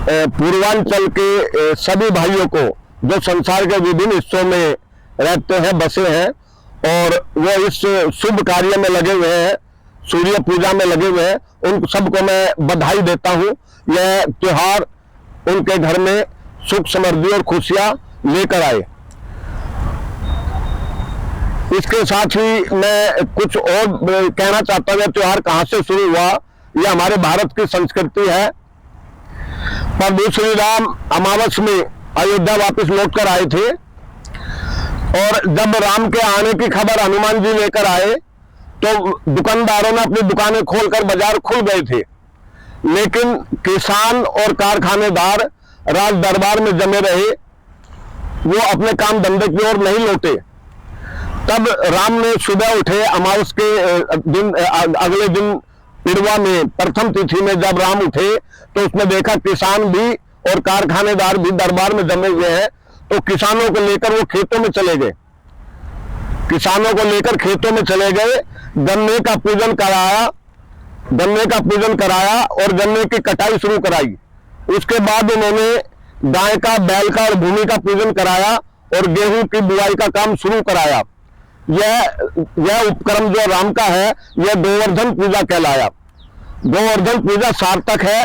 पूर्वांचल के सभी भाइयों को जो संसार के विभिन्न हिस्सों में रहते हैं, बसे हैं और वो इस शुभ कार्य में लगे हुए हैं, सूर्य पूजा में लगे हुए हैं, उन सबको मैं बधाई देता हूं। यह त्योहार उनके घर में सुख समृद्धि और खुशियां लेकर आए। इसके साथ ही मैं कुछ और कहना चाहता हूं। त्योहार कहां से शुरू हुआ? यह हमारे भारत की संस्कृति है। प्रभु श्री राम अमावस में अयोध्या वापस लौट कर आए थे और जब राम के आने की खबर हनुमान जी लेकर आए तो दुकानदारों ने अपनी दुकानें खोलकर बाजार खुल गए थे, लेकिन किसान और कारखानेदार राज दरबार में जमे रहे, वो अपने काम धंधे की ओर नहीं लौटे। तब राम ने सुबह उठे, अमावस के दिन, अगले दिन पिड़वा में प्रथम तिथि में जब राम उठे तो उसने देखा किसान भी और कारखानेदार भी दरबार में जमे हुए हैं, तो किसानों को लेकर वो खेतों में चले गए। किसानों को लेकर खेतों में चले गए, गन्ने का पूजन कराया और गन्ने की कटाई शुरू कराई। उसके बाद उन्होंने गाय का, बैल का और भूमि का पूजन कराया और गेहूं की बुआई का काम शुरू कराया। यह उपक्रम जो राम का है, यह गोवर्धन पूजा कहलाया। गोवर्धन पूजा सार्थक है।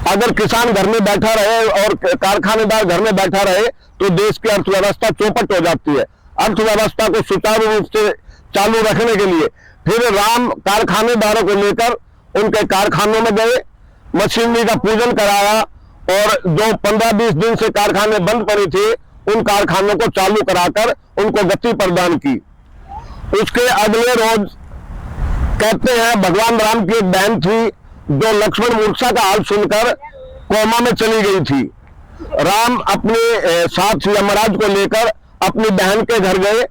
अगर किसान घर में बैठा रहे और कारखानेदार घर में बैठा रहे तो देश की अर्थव्यवस्था चौपट हो जाती है। अर्थव्यवस्था को सुचारू रूप से चालू रखने के लिए फिर राम कारखानेदारों को लेकर उनके कारखानों में गए, मशीनरी का पूजन कराया और जो 15-20 दिन से कारखाने बंद पड़े थे उन कारखानों को चालू कराकर उनको गति प्रदान की। उसके अगले रोज कहते हैं भगवान राम की एक बहन थी जो लक्ष्मण मूर्छा का हाल सुनकर कोमा में चली गई थी। राम अपने साथ यमराज को लेकर अपनी बहन के घर गए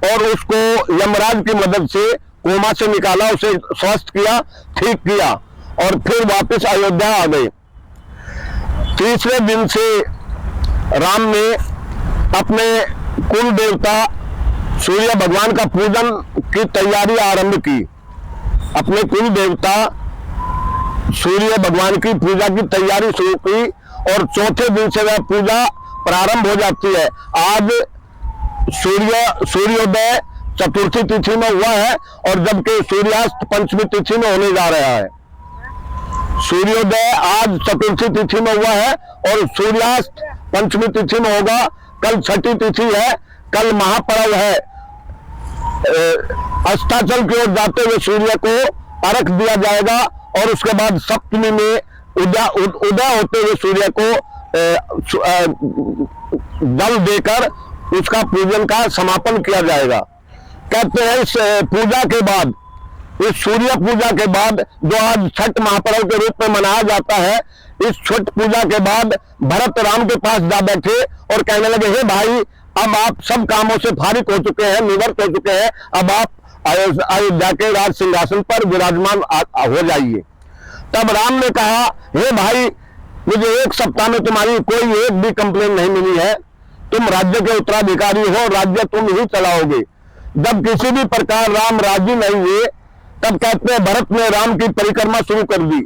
और उसको यमराज की मदद से कोमा से निकाला, उसे स्वस्थ किया, ठीक किया और फिर वापस अयोध्या आ गए। तीसरे दिन से राम ने अपने कुल देवता सूर्य भगवान का पूजन की तैयारी आरंभ की। अपने कुल देवता सूर्य भगवान की पूजा की तैयारी शुरू की और चौथे दिन से वह पूजा प्रारंभ हो जाती है। आज सूर्योदय चतुर्थी तिथि में हुआ है और जबकि सूर्यास्त पंचमी तिथि में होने जा रहा है। सूर्योदय आज चतुर्थी तिथि में हुआ है और सूर्यास्त पंचमी तिथि में होगा। कल छठी तिथि है, कल महापर्व है। अस्ताचल की ओर जाते हुए सूर्य को अर्घ दिया जाएगा और उसके बाद सप्तमी में उदय होते हुए सूर्य को जल देकर उसका पूजन का समापन किया जाएगा। कहते हैं इस पूजा के बाद, इस सूर्य पूजा के बाद जो आज छठ महापर्व के रूप में मनाया जाता है, इस छठ पूजा के बाद भरत राम के पास जा बैठे और कहने लगे, हे भाई, अब आप सब कामों से फारिग हो चुके हैं, निवृत्त हो चुके हैं, अब आप अयोध्या के राज सिंहासन पर विराजमान हो जाइए। तब राम ने कहा, हे भाई, मुझे एक सप्ताह में तुम्हारी कोई एक भी कंप्लेन नहीं मिली है, तुम राज्य के उत्तराधिकारी हो, राज्य तुम ही चलाओगे। जब किसी भी प्रकार राम राजी नहीं हुए तब कहते हैं भरत ने राम की परिक्रमा शुरू कर दी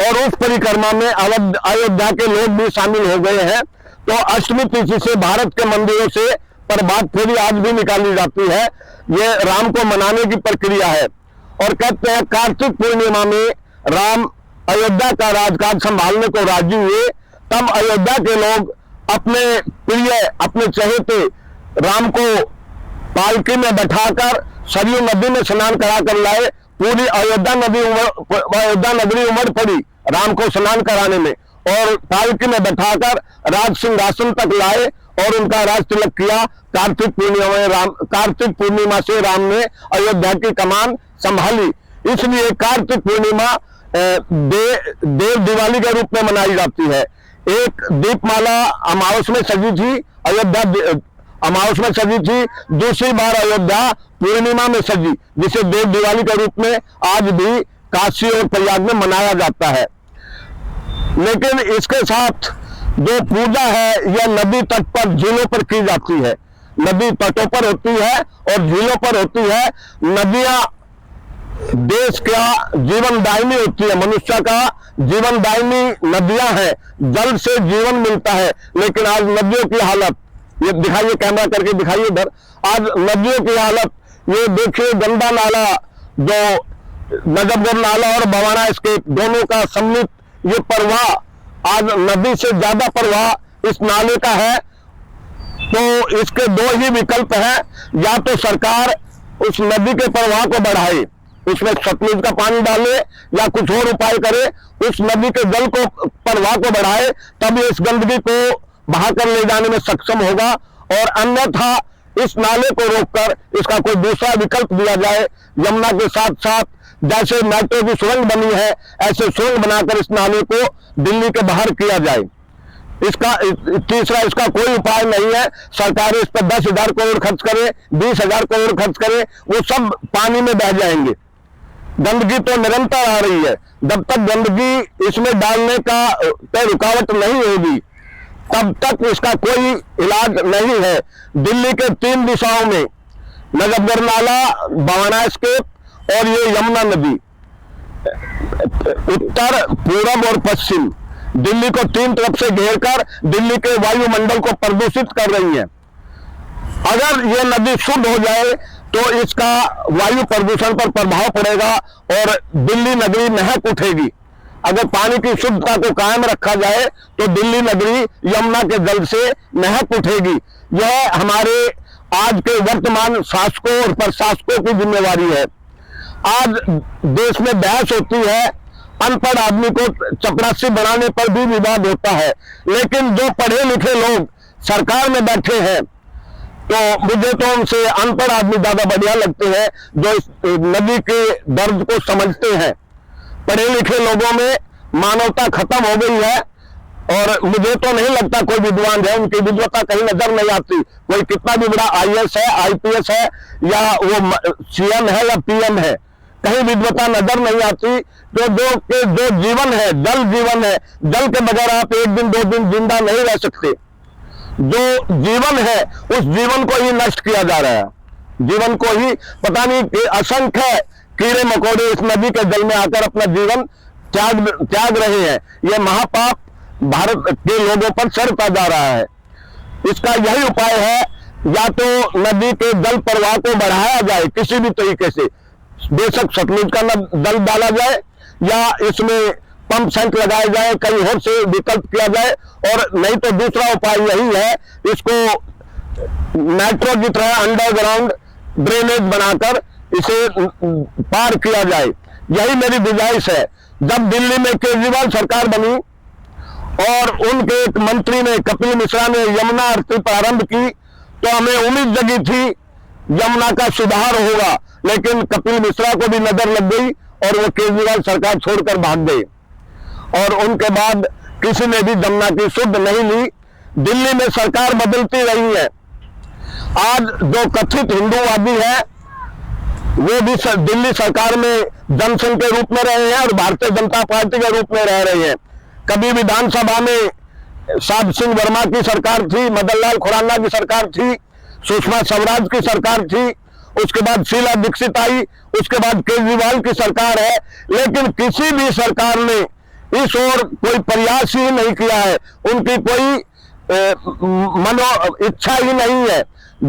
और उस परिक्रमा में अयोध्या के लोग भी शामिल हो गए हैं। तो अष्टमी तिथि से भारत के मंदिरों से प्रभात फेरी आज भी निकाली जाती है। ये राम को मनाने की प्रक्रिया है। और कहते हैं कार्तिक पूर्णिमा में राम अयोध्या का राजकाज संभालने को राजी हुए। तब अयोध्या के लोग अपने प्रिय, अपने चहेते राम को पालकी में बैठाकर सरयू नदी में स्नान कराकर लाए। पूरी अयोध्या नगरी उमड़ पड़ी राम को स्नान कराने में और पालकी में बैठाकर राज सिंहासन तक लाए और उनका राज तिलक किया। कार्तिक पूर्णिमा से राम ने अयोध्या की कमान संभाली। इसलिए कार्तिक पूर्णिमा देव दिवाली के रूप में मनाई जाती है। एक दीपमाला अमावस में सजी थी, अयोध्या अमावस में सजी थी, दूसरी बार अयोध्या पूर्णिमा में सजी, जिसे देव दिवाली के रूप में आज भी काशी और प्रयाग में मनाया जाता है। लेकिन इसके साथ जो पूजा है यह नदी तट पर, झीलों पर की जाती है। नदी तटों पर होती है और झीलों पर होती है। नदियां देश का जीवन दायिनी होती है, मनुष्य का जीवन दायिनी नदियां हैं, जल से जीवन मिलता है। लेकिन आज नदियों की हालत, ये दिखाइए, कैमरा करके दिखाइए इधर, आज नदियों की हालत ये देखिए। गंदा नाला, जो नजफगढ़ नाला और बवाना स्केप दोनों का सम्मिलित ये प्रवाह, आज नदी से ज्यादा प्रवाह इस नाले का है। तो इसके दो ही विकल्प हैं, या तो सरकार उस नदी के प्रवाह को बढ़ाए, उसमें सतलुज का पानी डाले या कुछ और उपाय करे, उस नदी के जल को प्रवाह को बढ़ाए, तब इस गंदगी को बहाकर ले जाने में सक्षम होगा। और अन्यथा इस नाले को रोककर इसका कोई दूसरा विकल्प दिया जाए। यमुना के साथ साथ जैसे मेट्रो की सुरंग बनी है, ऐसे सुरंग बनाकर इस नाले को दिल्ली के बाहर किया जाए। इसका तीसरा, इसका कोई उपाय नहीं है। सरकार इस पर 10,000 करोड़ खर्च करे, 20,000 करोड़ खर्च करे, वो सब पानी में बह जाएंगे। गंदगी तो निरंतर आ रही है, जब तक गंदगी इसमें डालने का रुकावट नहीं होगी तब तक इसका कोई इलाज नहीं है। दिल्ली के 3 दिशाओं में, नजफगढ़ नाला, बवाना स्केप और ये यमुना नदी, उत्तर, पूरब और पश्चिम दिल्ली को 3 तरफ से घेरकर दिल्ली के वायुमंडल को प्रदूषित कर रही है। अगर ये नदी शुद्ध हो जाए तो इसका वायु प्रदूषण पर प्रभाव पड़ेगा और दिल्ली नगरी महक उठेगी। अगर पानी की शुद्धता को कायम रखा जाए तो दिल्ली नगरी यमुना के जल से महक उठेगी। यह हमारे आज के वर्तमान शासकों और प्रशासकों की जिम्मेवारी है। आज देश में बहस होती है, अनपढ़ आदमी को चपरासी बनाने पर भी विवाद होता है, लेकिन जो पढ़े लिखे लोग सरकार में बैठे हैं, तो मुझे तो उनसे अनपढ़ आदमी ज्यादा बढ़िया लगते हैं, जो इस नदी के दर्द को समझते हैं। पढ़े लिखे लोगों में मानवता खत्म हो गई है और मुझे तो नहीं लगता कोई विद्वान है, उनकी विद्वता कहीं नजर नहीं आती। कोई कितना भी बड़ा IAS है, IPS है, या वो CM है या PM है, कहीं विद्वता नजर नहीं आती। तो जो जीवन है, जल जीवन है, जल के बगैर आप 1 दिन 2 दिन जिंदा नहीं रह सकते। जो जीवन है उस जीवन को ही नष्ट किया जा रहा है, जीवन को ही पता नहीं असंख्य कीड़े मकोड़े इस नदी के जल में आकर अपना जीवन त्याग रहे हैं। यह महापाप भारत के लोगों पर चढ़ता जा रहा है। इसका यही उपाय है, या तो नदी के जल प्रवाह को बढ़ाया जाए किसी भी तरीके से, बेशक सतलुज का जल डाला जाए या इसमें पंप सेट लगाए जाए, कहीं और से विकल्प किया जाए, और नहीं तो दूसरा उपाय यही है, इसको मेट्रो की तरह अंडरग्राउंड ड्रेनेज बनाकर इसे पार किया जाए। यही मेरी गुजारिश है। जब दिल्ली में केजरीवाल सरकार बनी और उनके एक मंत्री ने, कपिल मिश्रा ने यमुना आरती प्रारंभ की, तो हमें उम्मीद जगी थी यमुना का सुधार होगा, लेकिन कपिल मिश्रा को भी नजर लग गई और वो केजरीवाल सरकार छोड़कर भाग गए और उनके बाद किसी ने भी यमुना की सुध नहीं ली। दिल्ली में सरकार बदलती रही है। आज जो कथित हिंदूवादी है वो भी दिल्ली सरकार में जनसंघ के रूप में रहे हैं और भारतीय जनता पार्टी के रूप में रह रहे हैं। कभी विधानसभा में साध सिंह वर्मा की सरकार थी, मदन लाल खुराना की सरकार थी, सुषमा स्वराज की सरकार थी, उसके बाद शीला दीक्षित आई, उसके बाद केजरीवाल की सरकार है, लेकिन किसी भी सरकार ने इस ओर कोई प्रयास ही नहीं किया है। उनकी कोई मनो इच्छा ही नहीं है।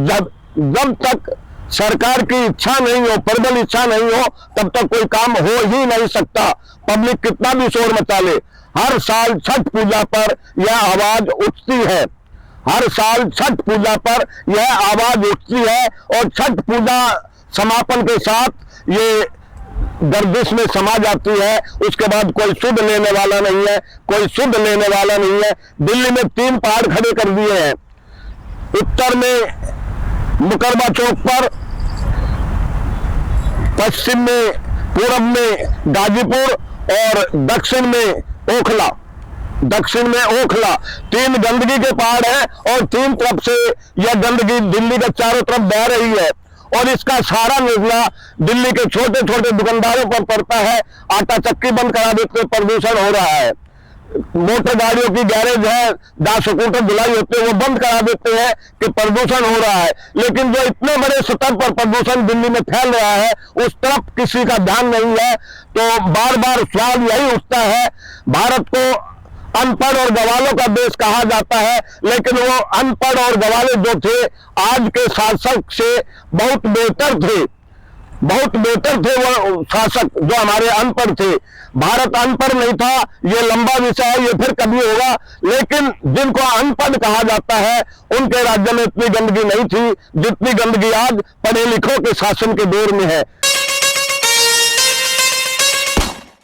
जब तक सरकार की इच्छा नहीं हो, प्रबल इच्छा नहीं हो, तब तक कोई काम हो ही नहीं सकता। पब्लिक कितना भी शोर मचा ले, हर साल छठ पूजा पर यह आवाज उठती है, हर साल छठ पूजा पर यह आवाज उठती है और छठ पूजा समापन के साथ ये गर्दिश में समा जाती है। उसके बाद कोई सुध लेने वाला नहीं है, कोई सुध लेने वाला नहीं है। दिल्ली में 3 पहाड़ खड़े कर दिए हैं, उत्तर में मुकरबा चौक पर, पश्चिम में, पूरब में गाजीपुर और दक्षिण में ओखला। 3 गंदगी के पहाड़ हैं और 3 तरफ से यह गंदगी दिल्ली के चारों तरफ बह रही है और इसका सारा निर्णय दिल्ली के छोटे छोटे दुकानदारों पर पड़ता है। आटा चक्की बंद करा देते प्रदूषण हो रहा है। मोटर गाड़ियों की गैरेज है, जहां स्कूटर धुलाई होते हैं, वो बंद करा देते हैं कि प्रदूषण हो रहा है। लेकिन जो इतने बड़े स्तर पर प्रदूषण दिल्ली में फैल रहा है, उस तरफ किसी का ध्यान नहीं है। तो बार बार सवाल यही उठता है, भारत को अनपढ़ और गवालों का देश कहा जाता है, लेकिन वो अनपढ़ और गवाले जो थे, आज के शासक से बहुत बेहतर थे, बहुत बेहतर थे वो शासक जो हमारे अनपढ़ थे। भारत अनपढ़ नहीं था, ये लंबा विषय है, ये फिर कभी होगा। लेकिन जिनको अनपढ़ कहा जाता है, उनके राज्य में इतनी गंदगी नहीं थी जितनी गंदगी आज पढ़े लिखों के शासन के दौर में है।